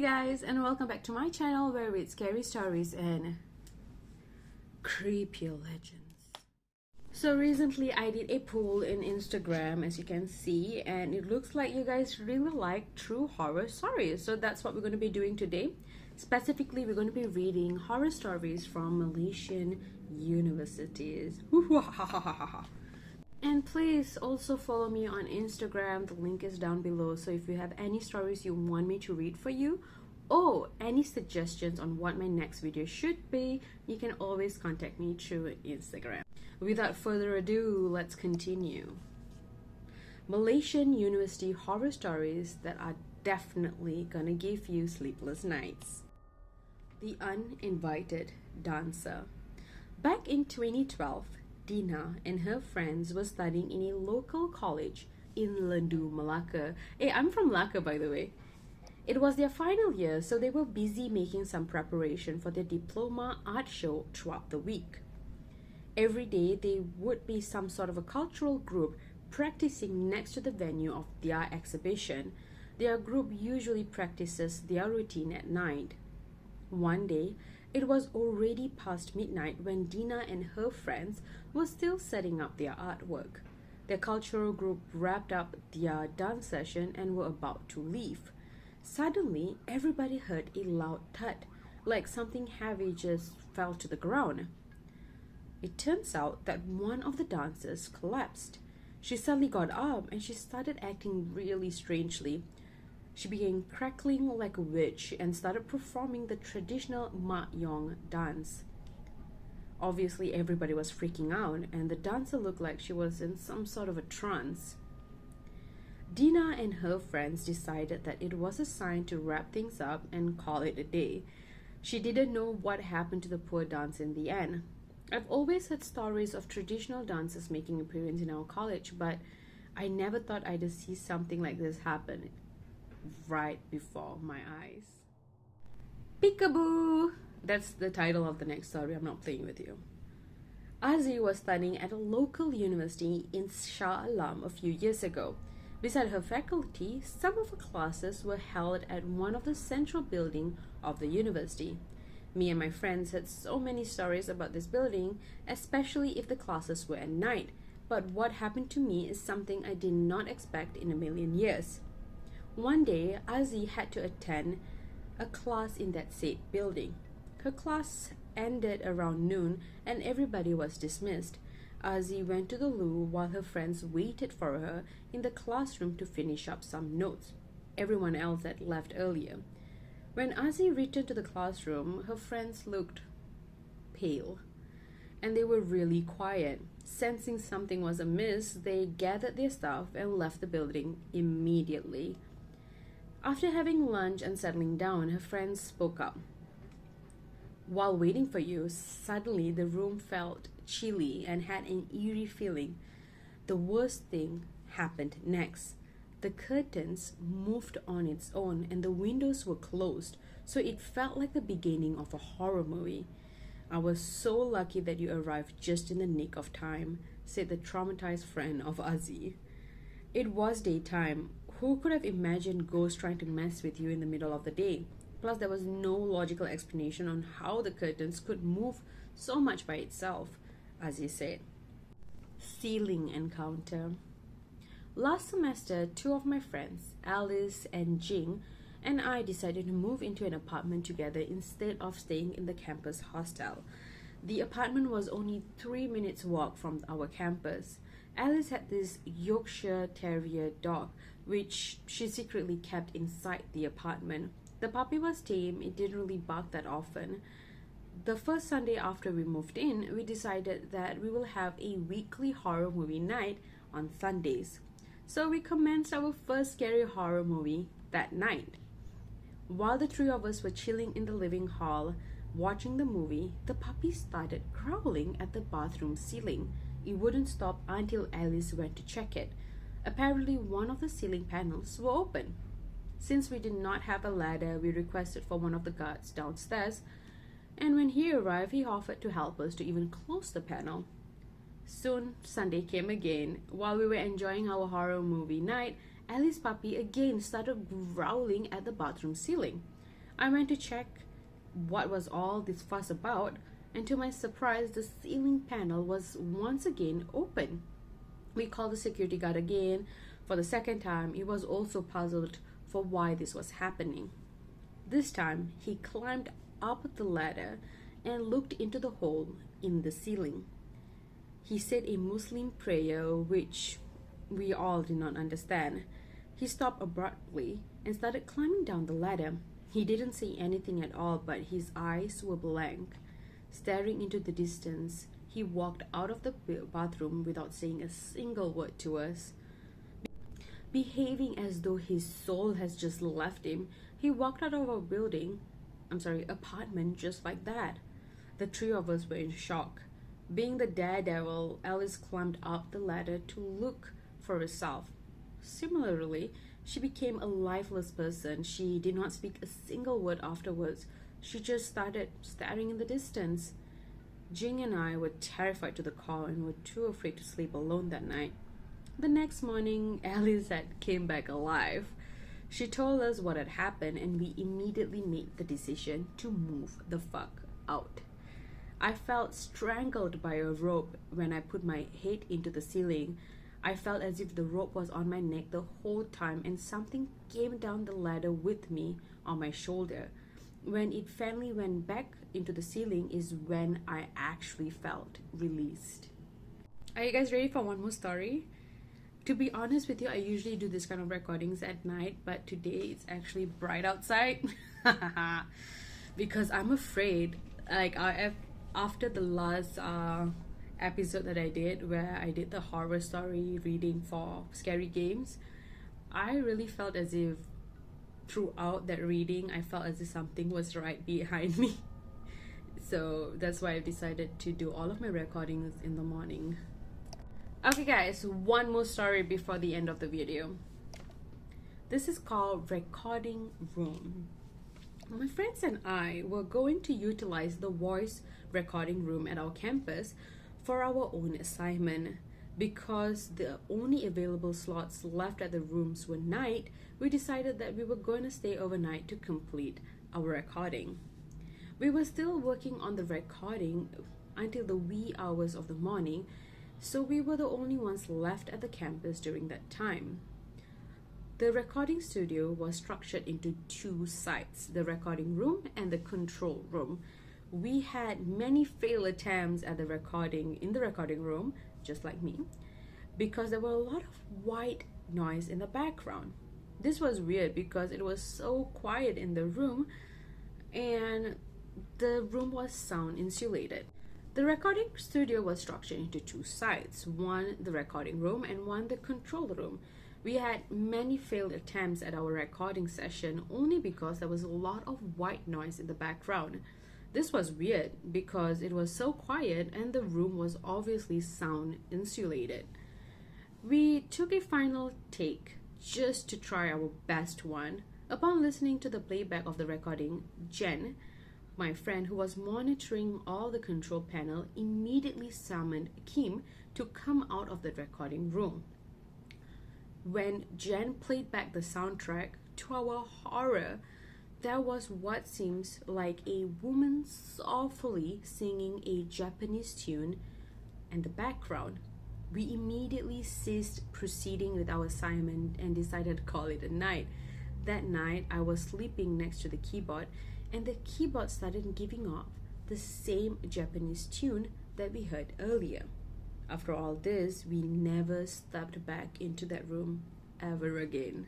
Hey guys, and welcome back to my channel where we read scary stories and creepy legends. So recently I did a poll in Instagram, as you can see, and it looks like you guys really like true horror stories. So that's what we're going to be doing today. Specifically, we're going to be reading horror stories from Malaysian universities. And please also follow me on Instagram. The link is down below. So if you have any stories you want me to read for you, or any suggestions on what my next video should be, you can always contact me through Instagram. Without further ado, let's continue. Malaysian University Horror Stories that are definitely gonna give you sleepless nights. The Uninvited Dancer. Back in 2012, Dina and her friends were studying in a local college in Lendu, Malacca. Hey, I'm from Malacca, by the way. It was their final year, so they were busy making some preparation for their diploma art show throughout the week. Every day, there would be some sort of a cultural group practicing next to the venue of their exhibition. Their group usually practices their routine at night. One day, it was already past midnight when Dina and her friends were still setting up their artwork. Their cultural group wrapped up their dance session and were about to leave. Suddenly, everybody heard a loud thud, like something heavy just fell to the ground. It turns out that one of the dancers collapsed. She suddenly got up and she started acting really strangely. She began crackling like a witch and started performing the traditional Mak Yong dance. Obviously, everybody was freaking out, and the dancer looked like she was in some sort of a trance. Dina and her friends decided that it was a sign to wrap things up and call it a day. She didn't know what happened to the poor dancer in the end. I've always heard stories of traditional dancers making appearance in our college, but I never thought I'd see something like this happen right before my eyes. Peekaboo! That's the title of the next story. I'm not playing with you. Azzi was studying at a local university in Shah Alam a few years ago. Beside her faculty, some of her classes were held at one of the central buildings of the university. Me and my friends had so many stories about this building, especially if the classes were at night. But what happened to me is something I did not expect in a million years. One day, Azzi had to attend a class in that said building. Her class ended around noon and everybody was dismissed. Azzi went to the loo while her friends waited for her in the classroom to finish up some notes. Everyone else had left earlier. When Azzi returned to the classroom, her friends looked pale and they were really quiet. Sensing something was amiss, they gathered their stuff and left the building immediately. After having lunch and settling down, her friends spoke up. While waiting for you, suddenly the room felt chilly and had an eerie feeling. The worst thing happened next. The curtains moved on its own and the windows were closed, so it felt like the beginning of a horror movie. I was so lucky that you arrived just in the nick of time, said the traumatized friend of Azzi. It was daytime. Who could have imagined ghosts trying to mess with you in the middle of the day? Plus, there was no logical explanation on how the curtains could move so much by itself, as he said. Ceiling encounter. Last semester, two of my friends, Alice and Jing, and I decided to move into an apartment together instead of staying in the campus hostel. The apartment was only 3 minutes walk from our campus. Alice had this Yorkshire Terrier dog, which she secretly kept inside the apartment. The puppy was tame, it didn't really bark that often. The first Sunday after we moved in, we decided that we will have a weekly horror movie night on Sundays. So we commenced our first scary horror movie that night. While the three of us were chilling in the living hall watching the movie, the puppy started growling at the bathroom ceiling. It wouldn't stop until Alice went to check it. Apparently, one of the ceiling panels were open. Since we did not have a ladder, we requested for one of the guards downstairs, and when he arrived, he offered to help us to even close the panel. Soon, Sunday came again. While we were enjoying our horror movie night, Alice's puppy again started growling at the bathroom ceiling. I went to check what was all this fuss about, and to my surprise, the ceiling panel was once again open. We called the security guard again for the second time. He was also puzzled for why this was happening. This time, he climbed up the ladder and looked into the hole in the ceiling. He said a Muslim prayer which we all did not understand. He stopped abruptly and started climbing down the ladder. He didn't say anything at all, but his eyes were blank. Staring into the distance, he walked out of the bathroom without saying a single word to us. Behaving as though his soul has just left him, he walked out of our apartment just like that. The three of us were in shock. Being the daredevil, Alice climbed up the ladder to look for herself. Similarly, she became a lifeless person. She did not speak a single word afterwards. She just started staring in the distance. Jing and I were terrified to the core and were too afraid to sleep alone that night. The next morning, Alice came back alive. She told us what had happened, and we immediately made the decision to move the fuck out. I felt strangled by a rope when I put my head into the ceiling. I felt as if the rope was on my neck the whole time, and something came down the ladder with me on my shoulder. When it finally went back into the ceiling is when I actually felt released. Are you guys ready for one more story? To be honest with you, I usually do this kind of recordings at night, but today it's actually bright outside. Because I'm afraid, after the last episode that I did, where I did the horror story reading for Scary Games, I really felt as if throughout that reading, I felt as if something was right behind me. So that's why I decided to do all of my recordings in the morning. Okay guys, one more story before the end of the video. This is called Recording Room. My friends and I were going to utilize the voice recording room at our campus for our own assignment. Because the only available slots left at the rooms were night, we decided that we were going to stay overnight to complete our recording. We were still working on the recording until the wee hours of the morning, so we were the only ones left at the campus during that time. The recording studio was structured into two sites, the recording room and the control room. We had many failed attempts at in the recording room, just like me, because there were a lot of white noise in the background. This was weird because it was so quiet in the room and the room was sound insulated. The recording studio was structured into two sites, one the recording room and one the control room. We had many failed attempts at our recording session only because there was a lot of white noise in the background. This was weird because it was so quiet and the room was obviously sound insulated. We took a final take just to try our best one. Upon listening to the playback of the recording, Jen, my friend who was monitoring all the control panel, immediately summoned Kim to come out of the recording room. When Jen played back the soundtrack, to our horror, there was what seems like a woman softly singing a Japanese tune in the background. We immediately ceased proceeding with our assignment and decided to call it a night. That night, I was sleeping next to the keyboard, and the keyboard started giving off the same Japanese tune that we heard earlier. After all this, we never stepped back into that room ever again.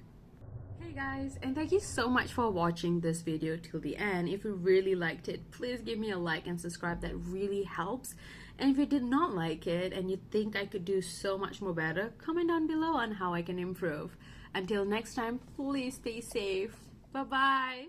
Hey guys, and thank you so much for watching this video till the end. If you really liked it, please give me a like and subscribe. That really helps. And if you did not like it and you think I could do so much more better, comment down below on how I can improve. Until next time, please stay safe. Bye bye.